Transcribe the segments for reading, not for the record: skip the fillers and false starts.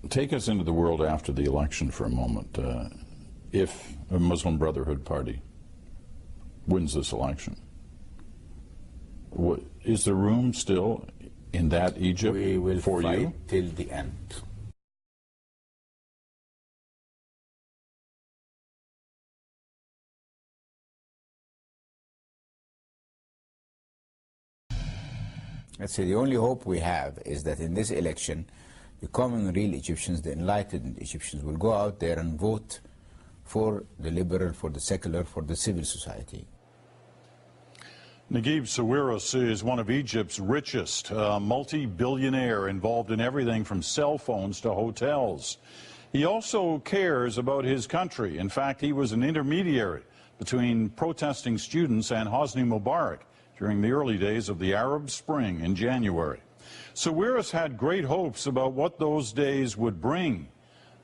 Take us into the world after the election for a moment. If a Muslim Brotherhood party wins this election, is there room still in that Egypt for you? We will fight till the end. I'd say the only hope we have is that in this election, the common real Egyptians, the enlightened Egyptians, will go out there and vote for the liberal, for the secular, for the civil society. Naguib Sawiris is one of Egypt's richest, multi-billionaire involved in everything from cell phones to hotels. He also cares about his country. In fact, he was an intermediary between protesting students and Hosni Mubarak during the early days of the Arab Spring in January. Sawiris had great hopes about what those days would bring.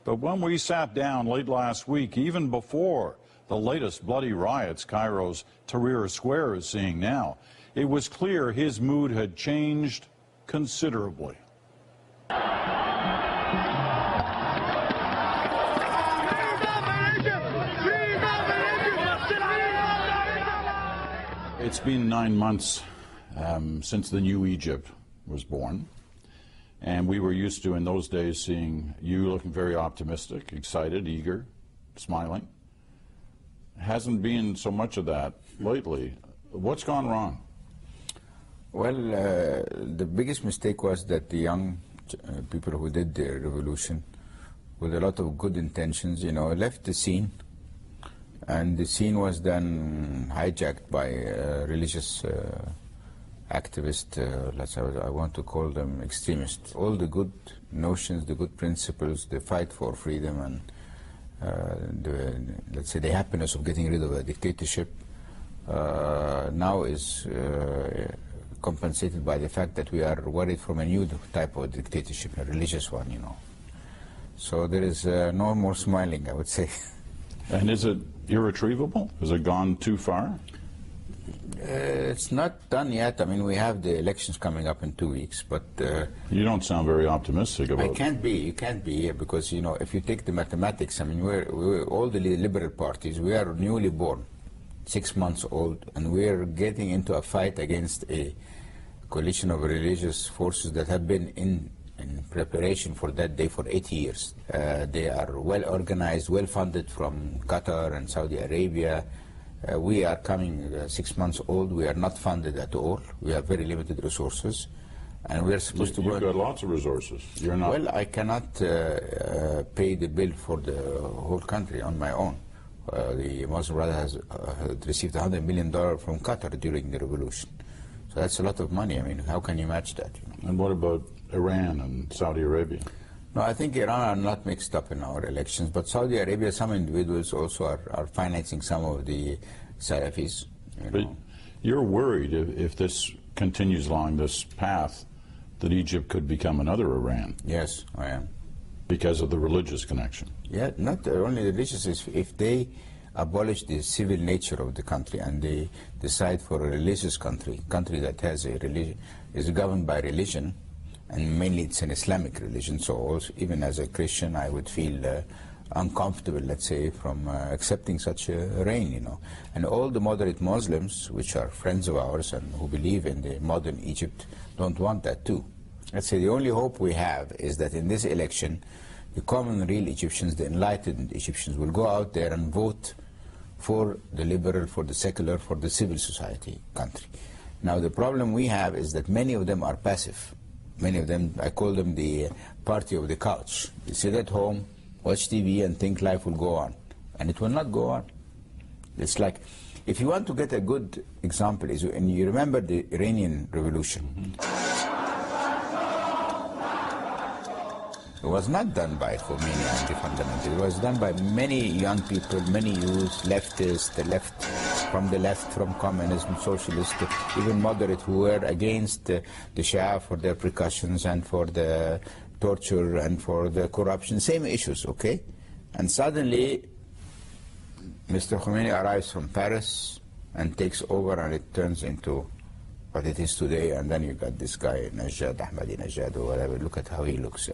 But when we sat down late last week, even before the latest bloody riots Cairo's Tahrir Square is seeing now, it was clear his mood had changed considerably. It's been 9 months since the new Egypt was born, and we were used to in those days seeing you looking very optimistic, excited, eager, smiling. Hasn't been so much of that lately. What's gone wrong? Well, the biggest mistake was that the young people who did the revolution, with a lot of good intentions, left the scene. And the scene was then hijacked by religious activists, I want to call them extremists. All the good notions, the good principles, the fight for freedom and let's say the happiness of getting rid of a dictatorship now is compensated by the fact that we are worried from a new type of dictatorship, a religious one, So there is no more smiling, I would say. And is it irretrievable? Has it gone too far? It's not done yet. I mean, we have the elections coming up in 2 weeks, but... you don't sound very optimistic about it. I can't be. You can't be here because, if you take the mathematics, I mean, we're all the liberal parties, we are newly born, 6 months old, and we're getting into a fight against a coalition of religious forces that have been in preparation for that day for 8 years. They are well organized, well funded from Qatar and Saudi Arabia. We are coming 6 months old. We are not funded at all. We have very limited resources, and we are supposed to go. You've got lots of resources. You're not. Well, I cannot pay the bill for the whole country on my own. The Muslim Brotherhood has received $100 million from Qatar during the revolution, so that's a lot of money. I mean, how can you match that? And what about Iran and Saudi Arabia? No, I think Iran are not mixed up in our elections, but Saudi Arabia, some individuals also are financing some of the Salafis. But you're worried if this continues along this path that Egypt could become another Iran. Yes, I am. Because of the religious connection. Yeah, not only the religious, if they abolish the civil nature of the country and they decide for a religious country that has a religion, is governed by religion, and mainly it's an Islamic religion, so also, even as a Christian I would feel uncomfortable, let's say, from accepting such a reign, And all the moderate Muslims, which are friends of ours and who believe in the modern Egypt, don't want that too. Let's say the only hope we have is that in this election, the common real Egyptians, the enlightened Egyptians, will go out there and vote for the liberal, for the secular, for the civil society country. Now the problem we have is that many of them are passive. Many of them, I call them the party of the couch. They sit at home, watch TV and think life will go on. And it will not go on. It's like, if you want to get a good example, and you remember the Iranian Revolution. It was not done by Khomeini and the fundamentalists. It was done by many young people, many youths, leftists, from the left, from communism, socialists, even moderate, who were against the Shia for their precautions and for the torture and for the corruption, same issues, okay? And suddenly, Mr. Khomeini arrives from Paris and takes over, and it turns into what it is today, and then you got this guy, Ahmadinejad or whatever. Look at how he looks.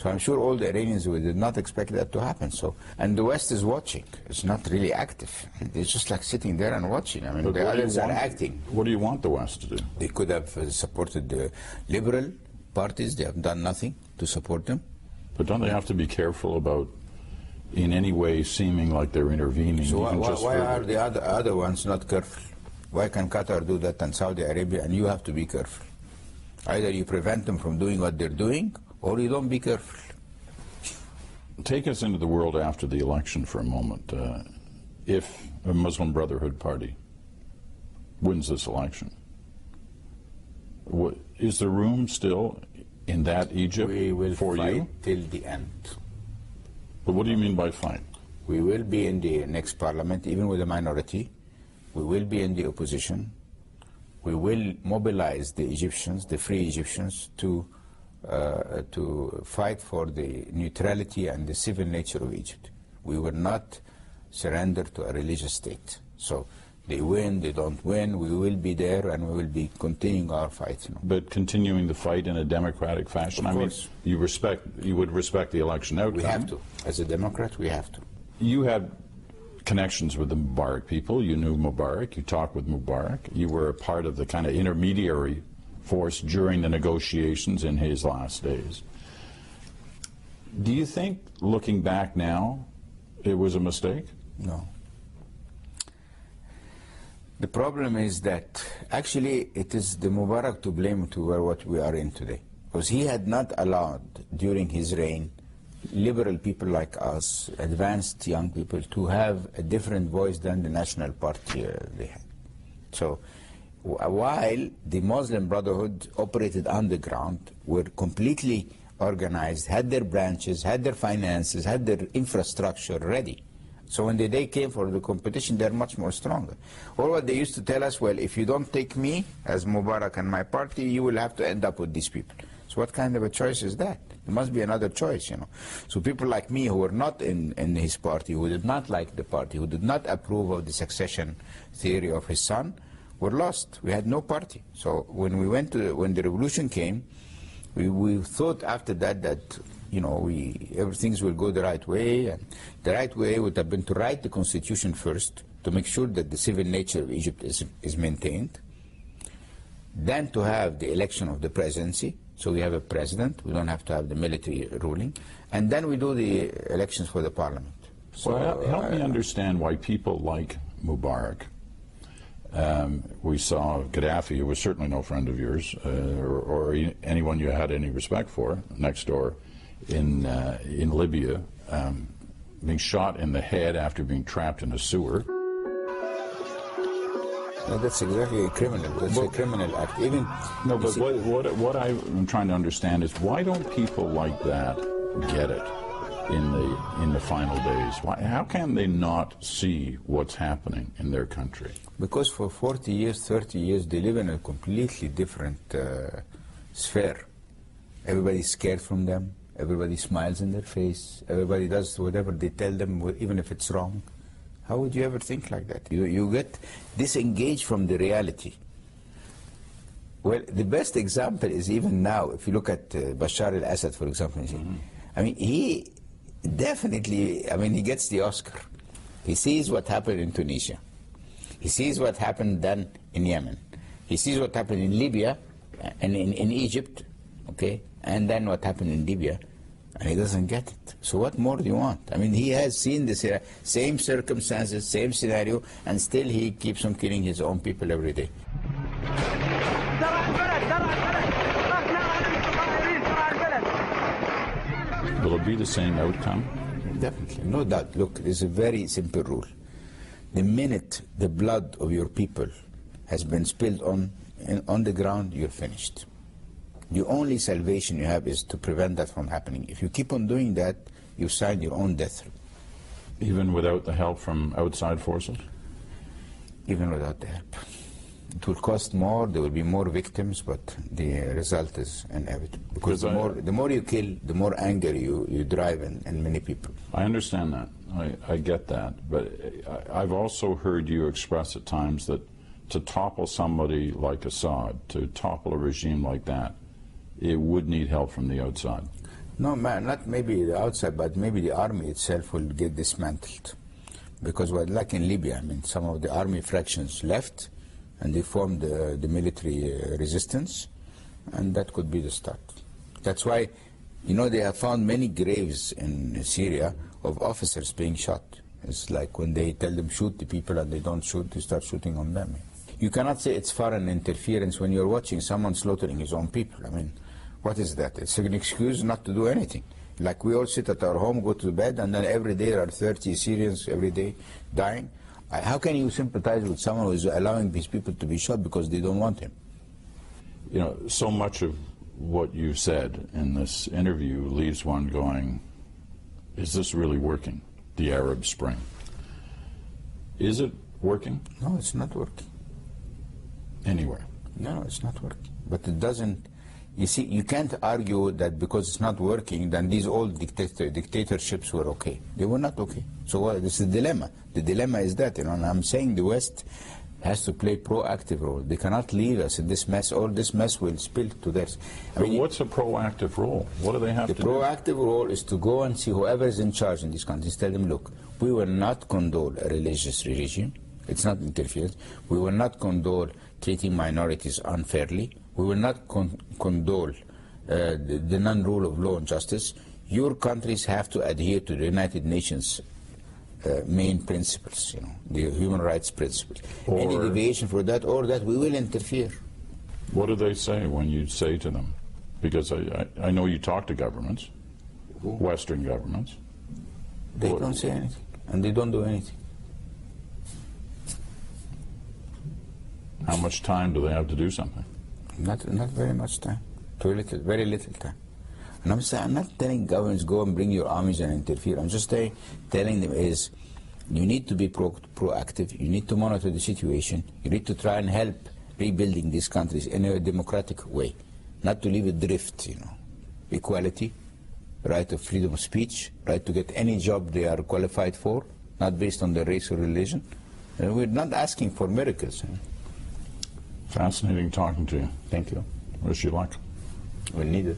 So I'm sure all the Iranians did not expect that to happen. So, and the West is watching. It's not really active. It's just like sitting there and watching. I mean, but the others are acting. What do you want the West to do? They could have supported the liberal parties. They have done nothing to support them. But don't they have to be careful about, in any way, seeming like they're intervening? So why are the other ones not careful? Why can Qatar do that and Saudi Arabia, and you have to be careful? Either you prevent them from doing what they're doing, or you don't be careful. Take us into the world after the election for a moment. If a Muslim Brotherhood party wins this election, is there room still in that Egypt for you? We will fight till the end. But what do you mean by fight? We will be in the next parliament, even with a minority. We will be in the opposition. We will mobilize the Egyptians, the free Egyptians, to fight for the neutrality and the civil nature of Egypt. We will not surrender to a religious state. So they win, they don't win, we will be there and we will be continuing our fight. You know. But continuing the fight in a democratic fashion? Of course. I mean, you would respect the election outcome. We have to. As a Democrat, we have to. You had connections with the Mubarak people. You knew Mubarak. You talked with Mubarak. You were a part of the kind of intermediary force during the negotiations in his last days. Do you think, looking back now, it was a mistake? No. The problem is that actually it is the Mubarak to blame to what we are in today. Because he had not allowed, during his reign, liberal people like us, advanced young people, to have a different voice than the National Party they had. So while the Muslim Brotherhood operated underground, were completely organized, had their branches, had their finances, had their infrastructure ready. So when the day came for the competition, they're much more stronger. Or what they used to tell us, well, if you don't take me as Mubarak and my party, you will have to end up with these people. So what kind of a choice is that? There must be another choice, you know. So people like me who were not in his party, who did not like the party, who did not approve of the succession theory of his son, were lost. We had no party. So when when the revolution came, we thought after that, you know, things will go the right way, and the right way would have been to write the constitution first, to make sure that the civil nature of Egypt is maintained, then to have the election of the presidency, so we have a president, we don't have to have the military ruling, and then we do the elections for the parliament. So help me understand why people like Mubarak. We saw Gaddafi, who was certainly no friend of yours, or anyone you had any respect for, next door, in Libya, being shot in the head after being trapped in a sewer. No, that's exactly a criminal. That's a criminal act. Even no, but what I'm trying to understand is, why don't people like that get it in the final days? How can they not see what's happening in their country? Because for 40 years, 30 years, they live in a completely different sphere. Everybody's scared from them. Everybody smiles in their face. Everybody does whatever they tell them, even if it's wrong. How would you ever think like that? You get disengaged from the reality. Well, the best example is even now, if you look at Bashar al-Assad, for example. I mean, he definitely, I mean, he gets the Oscar. He sees what happened in Tunisia. He sees what happened then in Yemen. He sees what happened in Libya and in Egypt, okay, and then what happened in Libya. And he doesn't get it. So what more do you want? I mean, he has seen the same circumstances, same scenario, and still he keeps on killing his own people every day. Will it be the same outcome? Definitely, no doubt. Look, there's a very simple rule. The minute the blood of your people has been spilled on the ground, you're finished. The only salvation you have is to prevent that from happening. If you keep on doing that, you sign your own death. Even without the help from outside forces? Even without the help. It will cost more, there will be more victims, but the result is inevitable. Because the more you kill, the more anger you drive in many people. I understand that. I get that. But I've also heard you express at times that to topple somebody like Assad, to topple a regime like that, it would need help from the outside. No, not maybe the outside, but maybe the army itself will get dismantled. Because like in Libya, I mean, some of the army fractions left, and they formed the military resistance, and that could be the start. That's why, you know, they have found many graves in Syria of officers being shot. It's like when they tell them shoot the people and they don't shoot, they start shooting on them. You cannot say it's foreign interference when you're watching someone slaughtering his own people. I mean, what is that? It's an excuse not to do anything. Like we all sit at our home, go to bed, and then every day there are 30 Syrians every day dying. How can you sympathize with someone who is allowing these people to be shot because they don't want him? You know, so much of what you said in this interview leaves one going, is this really working, the Arab Spring? Is it working? No, it's not working. Anywhere? No, it's not working. But it doesn't, you see, you can't argue that because it's not working, then these old dictatorships were okay. They were not okay. So this is the dilemma. The dilemma is that, you know, and I'm saying the West has to play proactive role. They cannot leave us in this mess. All this mess will spill to theirs. I mean, what's a proactive role? What do they have to do? The proactive role is to go and see whoever is in charge in these countries, tell them, look, we will not condone a religious regime. It's not interference. We will not condone treating minorities unfairly. We will not condone the non-rule of law and justice. Your countries have to adhere to the United Nations main principles, you know, the human rights principles. Any deviation for that or that, we will interfere. What do they say when you say to them? Because I know you talk to governments, Western governments. They don't say anything, and they don't do anything. How much time do they have to do something? Not very much time. Too little, very little time. And I'm not telling governments go and bring your armies and interfere. I'm just telling them is you need to be proactive. You need to monitor the situation. You need to try and help rebuilding these countries in a democratic way, not to leave it drift. You know, equality, right of freedom of speech, right to get any job they are qualified for, not based on their race or religion. And we're not asking for miracles. You know? Fascinating talking to you. Thank you. Wish you luck. We'll need it.